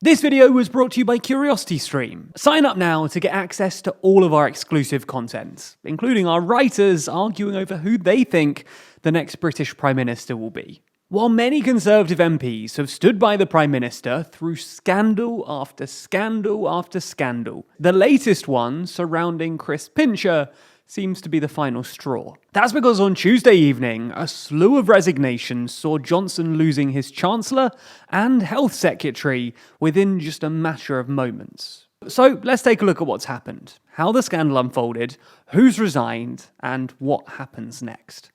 This video was brought to you by CuriosityStream. Sign up now to get access to all of our exclusive content, including our writers arguing over who they think the next British Prime Minister will be. While many Conservative MPs have stood by the Prime Minister through scandal after scandal after scandal, the latest one surrounding Chris Pincher seems to be the final straw. That's because on Tuesday evening, a slew of resignations saw Johnson losing his Chancellor and Health Secretary within just a matter of moments. So let's take a look at what's happened, how the scandal unfolded, who's resigned, and what happens next.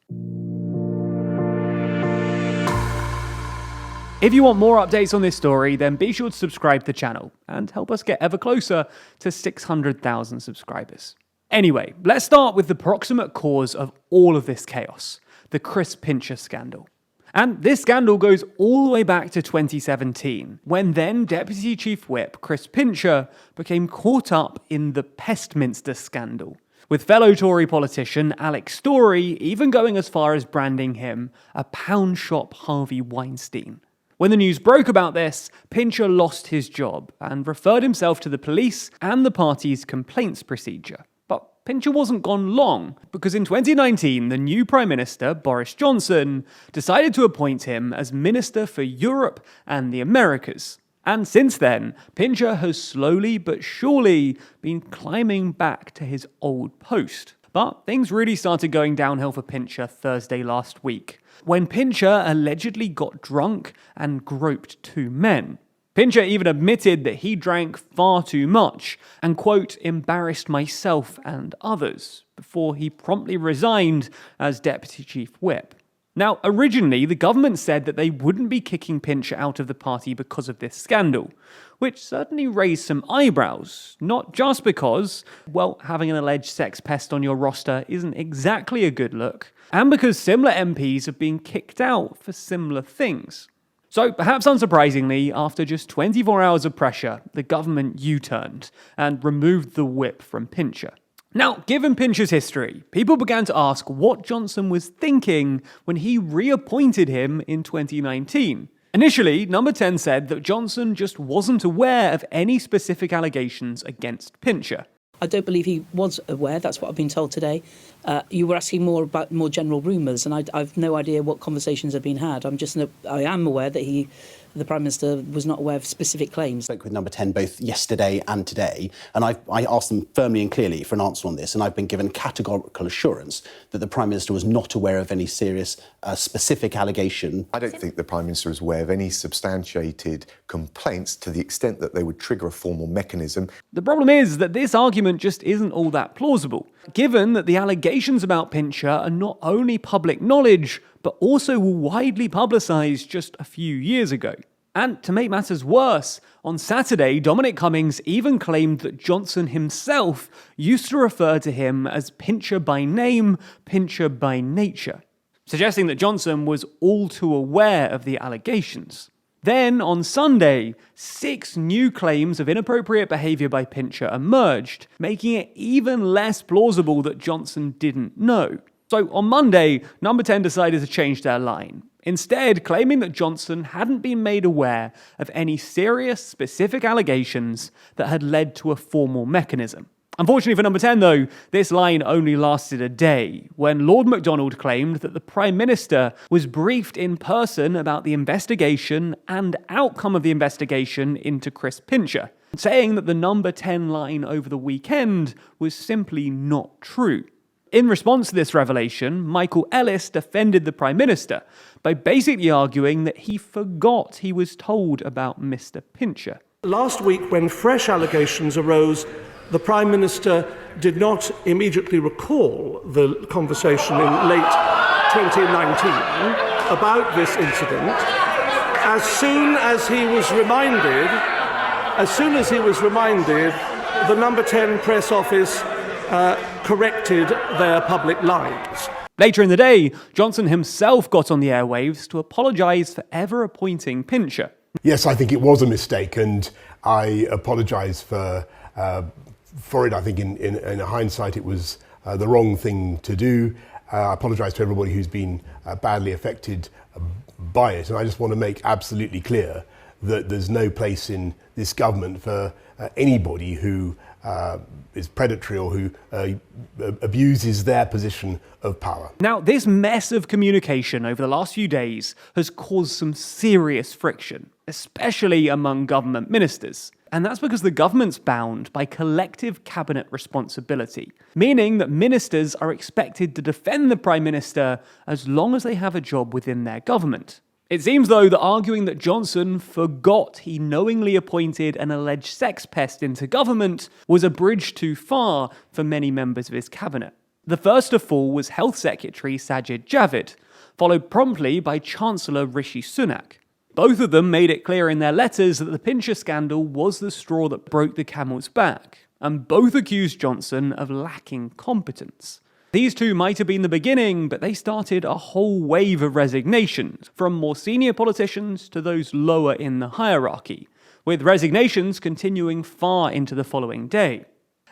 If you want more updates on this story, then be sure to subscribe to the channel and help us get ever closer to 600,000 subscribers. Anyway, let's start with the proximate cause of all of this chaos, the Chris Pincher scandal. And this scandal goes all the way back to 2017, when then Deputy Chief Whip Chris Pincher became caught up in the Pestminster scandal, with fellow Tory politician Alex Storey even going as far as branding him a pound shop Harvey Weinstein. When the news broke about this, Pincher lost his job and referred himself to the police and the party's complaints procedure. But Pincher wasn't gone long, because in 2019, the new Prime Minister, Boris Johnson, decided to appoint him as Minister for Europe and the Americas. And since then, Pincher has slowly but surely been climbing back to his old post. But things really started going downhill for Pincher Thursday last week, when Pincher allegedly got drunk and groped two men. Pincher even admitted that he drank far too much and, quote, embarrassed myself and others, before he promptly resigned as Deputy Chief Whip. Now, originally, the government said that they wouldn't be kicking Pincher out of the party because of this scandal, which certainly raised some eyebrows, not just because, well, having an alleged sex pest on your roster isn't exactly a good look, and because similar MPs have been kicked out for similar things. So, perhaps unsurprisingly, after just 24 hours of pressure, the government U-turned and removed the whip from Pincher. Now, given Pincher's history, people began to ask what Johnson was thinking when he reappointed him in 2019. Initially, Number 10 said that Johnson just wasn't aware of any specific allegations against Pincher. I don't believe he was aware. That's what I've been told today. You were asking more about more general rumours, and I've no idea what conversations have been had. I am aware that the Prime Minister was not aware of specific claims. I spoke with Number 10 both yesterday and today, and I asked them firmly and clearly for an answer on this, and I've been given categorical assurance that the Prime Minister was not aware of any serious specific allegation. I don't think the Prime Minister is aware of any substantiated complaints to the extent that they would trigger a formal mechanism. The problem is that this argument just isn't all that plausible, given that the allegations about Pincher are not only public knowledge, but also were widely publicised just a few years ago. And to make matters worse, on Saturday, Dominic Cummings even claimed that Johnson himself used to refer to him as Pincher by name, Pincher by nature, suggesting that Johnson was all too aware of the allegations. Then, on Sunday, 6 new claims of inappropriate behaviour by Pincher emerged, making it even less plausible that Johnson didn't know. So on Monday, Number 10 decided to change their line, instead claiming that Johnson hadn't been made aware of any serious, specific allegations that had led to a formal mechanism. Unfortunately for Number 10, though, this line only lasted a day, when Lord MacDonald claimed that the Prime Minister was briefed in person about the investigation and outcome of the investigation into Chris Pincher, saying that the Number 10 line over the weekend was simply not true. In response to this revelation, Michael Ellis defended the Prime Minister by basically arguing that he forgot he was told about Mr. Pincher. Last week, when fresh allegations arose, the Prime Minister did not immediately recall the conversation in late 2019 about this incident. As soon as he was reminded, the Number 10 press office corrected their public lines. Later in the day, Johnson himself got on the airwaves to apologise for ever appointing Pincher. Yes, I think it was a mistake, and I apologise for it. I think in hindsight it was the wrong thing to do. I apologise to everybody who's been badly affected by it, and I just want to make absolutely clear that there's no place in this government for anybody who is predatory or who abuses their position of power. Now, this mess of communication over the last few days has caused some serious friction, especially among government ministers. And that's because the government's bound by collective cabinet responsibility, meaning that ministers are expected to defend the Prime Minister as long as they have a job within their government. It seems, though, that arguing that Johnson forgot he knowingly appointed an alleged sex pest into government was a bridge too far for many members of his cabinet. The first to fall was Health Secretary Sajid Javid, followed promptly by Chancellor Rishi Sunak. Both of them made it clear in their letters that the Pincher scandal was the straw that broke the camel's back, and both accused Johnson of lacking competence. These two might have been the beginning, but they started a whole wave of resignations, from more senior politicians to those lower in the hierarchy, with resignations continuing far into the following day.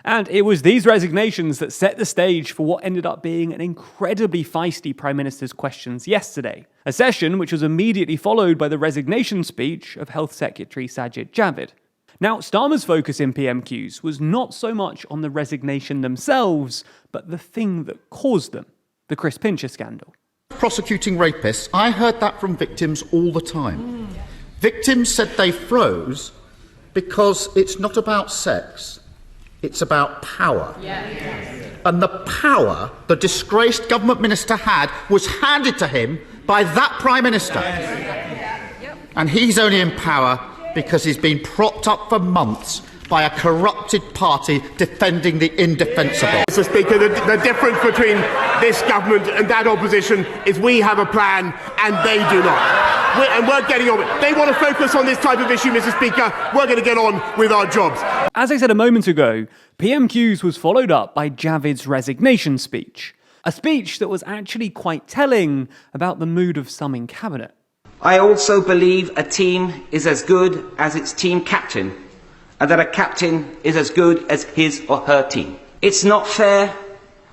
And it was these resignations that set the stage for what ended up being an incredibly feisty Prime Minister's questions yesterday, a session which was immediately followed by the resignation speech of Health Secretary Sajid Javid. Now, Starmer's focus in PMQs was not so much on the resignation themselves, but the thing that caused them, the Chris Pincher scandal. Prosecuting rapists, I heard that from victims all the time. Victims said they froze because it's not about sex, it's about power. And the power the disgraced government minister had was handed to him by that Prime Minister. And he's only in power because he's been propped up for months by a corrupted party defending the indefensible. Mr. Speaker, the difference between this government and that opposition is we have a plan and they do not. We're getting on with it. They want to focus on this type of issue, Mr. Speaker. We're going to get on with our jobs. As I said a moment ago, PMQs was followed up by Javid's resignation speech. A speech that was actually quite telling about the mood of some in cabinet. I also believe a team is as good as its team captain, and that a captain is as good as his or her team. It's not fair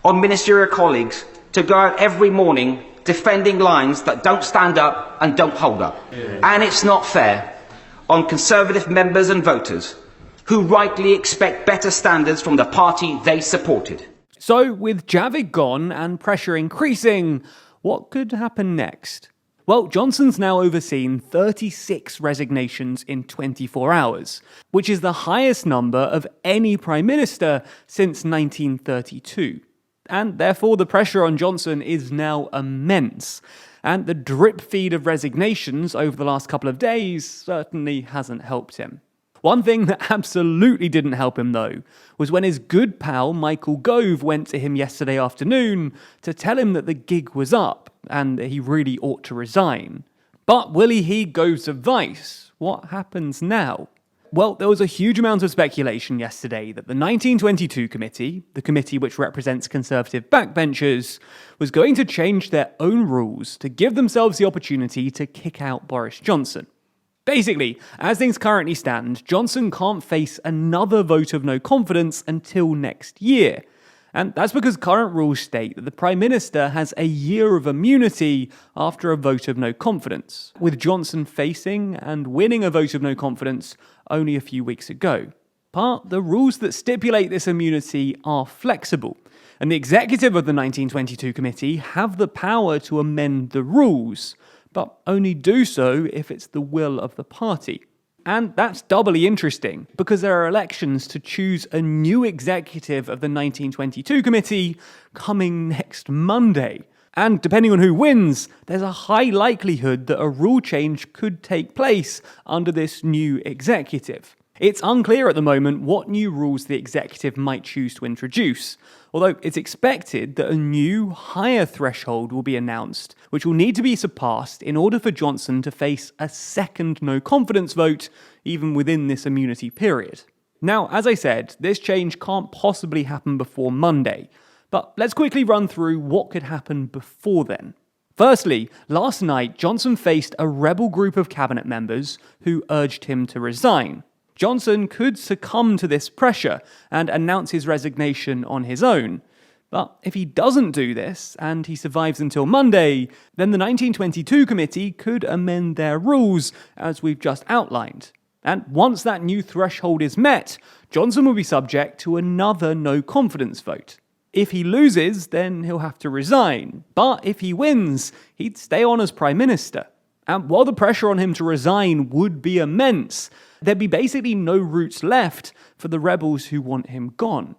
on ministerial colleagues to go out every morning defending lines that don't stand up and don't hold up. And it's not fair on Conservative members and voters who rightly expect better standards from the party they supported. So, with Javid gone and pressure increasing, what could happen next? Well, Johnson's now overseen 36 resignations in 24 hours, which is the highest number of any Prime Minister since 1932. And therefore, the pressure on Johnson is now immense. And the drip feed of resignations over the last couple of days certainly hasn't helped him. One thing that absolutely didn't help him, though, was when his good pal Michael Gove went to him yesterday afternoon to tell him that the gig was up and that he really ought to resign. But will he heed Gove's advice? What happens now? Well, there was a huge amount of speculation yesterday that the 1922 committee, the committee which represents Conservative backbenchers, was going to change their own rules to give themselves the opportunity to kick out Boris Johnson. Basically, as things currently stand, Johnson can't face another vote of no confidence until next year. And that's because current rules state that the Prime Minister has a year of immunity after a vote of no confidence, with Johnson facing and winning a vote of no confidence only a few weeks ago. But the rules that stipulate this immunity are flexible, and the executive of the 1922 committee have the power to amend the rules, but only do so if it's the will of the party. And that's doubly interesting, because there are elections to choose a new executive of the 1922 committee coming next Monday. And depending on who wins, there's a high likelihood that a rule change could take place under this new executive. It's unclear at the moment what new rules the executive might choose to introduce, although it's expected that a new, higher threshold will be announced, which will need to be surpassed in order for Johnson to face a second no-confidence vote, even within this immunity period. Now, as I said, this change can't possibly happen before Monday, but let's quickly run through what could happen before then. Firstly, last night, Johnson faced a rebel group of cabinet members who urged him to resign. Johnson could succumb to this pressure and announce his resignation on his own. But if he doesn't do this, and he survives until Monday, then the 1922 committee could amend their rules, as we've just outlined. And once that new threshold is met, Johnson will be subject to another no-confidence vote. If he loses, then he'll have to resign. But if he wins, he'd stay on as Prime Minister. And while the pressure on him to resign would be immense, there'd be basically no routes left for the rebels who want him gone.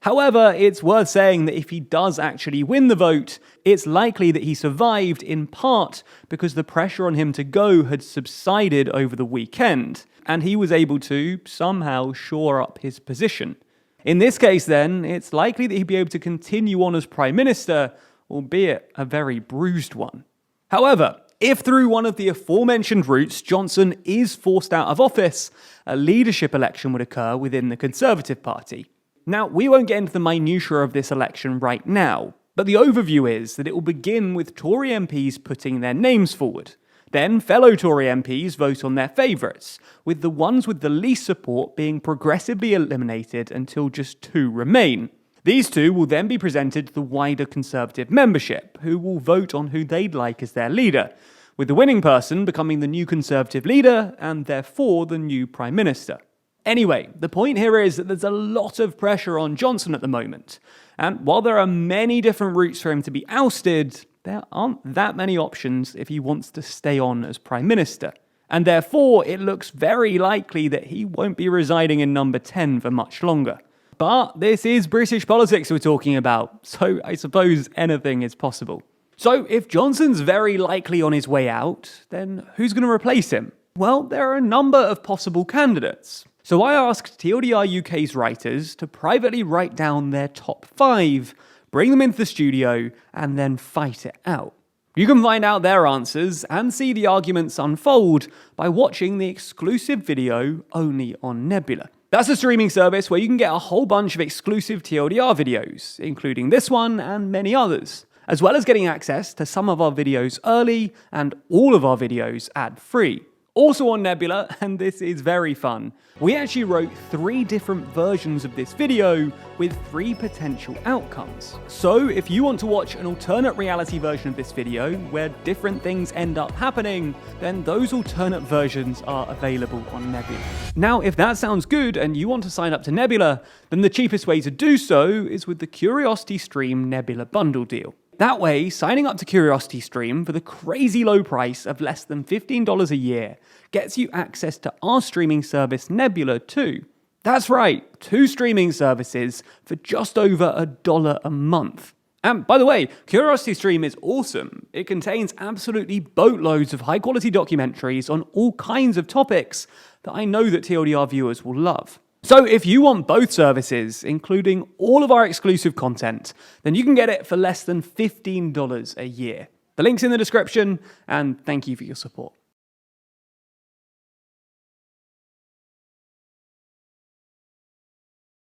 However, it's worth saying that if he does actually win the vote, it's likely that he survived in part because the pressure on him to go had subsided over the weekend, and he was able to somehow shore up his position. In this case, then, it's likely that he'd be able to continue on as Prime Minister, albeit a very bruised one. However, if through one of the aforementioned routes Johnson is forced out of office, a leadership election would occur within the Conservative Party. Now, we won't get into the minutiae of this election right now, but the overview is that it will begin with Tory MPs putting their names forward. Then fellow Tory MPs vote on their favourites, with the ones with the least support being progressively eliminated until just 2 remain. These 2 will then be presented to the wider Conservative membership, who will vote on who they'd like as their leader, with the winning person becoming the new Conservative leader and therefore the new Prime Minister. Anyway, the point here is that there's a lot of pressure on Johnson at the moment, and while there are many different routes for him to be ousted, there aren't that many options if he wants to stay on as Prime Minister. And therefore, it looks very likely that he won't be residing in number 10 for much longer. But this is British politics we're talking about, so I suppose anything is possible. So if Johnson's very likely on his way out, then who's going to replace him? Well, there are a number of possible candidates. So I asked TLDR UK's writers to privately write down their top 5, bring them into the studio, and then fight it out. You can find out their answers and see the arguments unfold by watching the exclusive video only on Nebula. That's a streaming service where you can get a whole bunch of exclusive TLDR videos, including this one and many others, as well as getting access to some of our videos early and all of our videos ad-free. Also on Nebula, and this is very fun, we actually wrote 3 different versions of this video with 3 potential outcomes. So if you want to watch an alternate reality version of this video where different things end up happening, then those alternate versions are available on Nebula. Now, if that sounds good and you want to sign up to Nebula, then the cheapest way to do so is with the Curiosity Stream Nebula bundle deal. That way, signing up to Curiosity Stream for the crazy low price of less than $15 a year gets you access to our streaming service Nebula too. That's right, 2 streaming services for just over $1 a month. And by the way, Curiosity Stream is awesome. It contains absolutely boatloads of high quality documentaries on all kinds of topics that I know that TLDR viewers will love. So if you want both services, including all of our exclusive content, then you can get it for less than $15 a year. The link's in the description, and thank you for your support.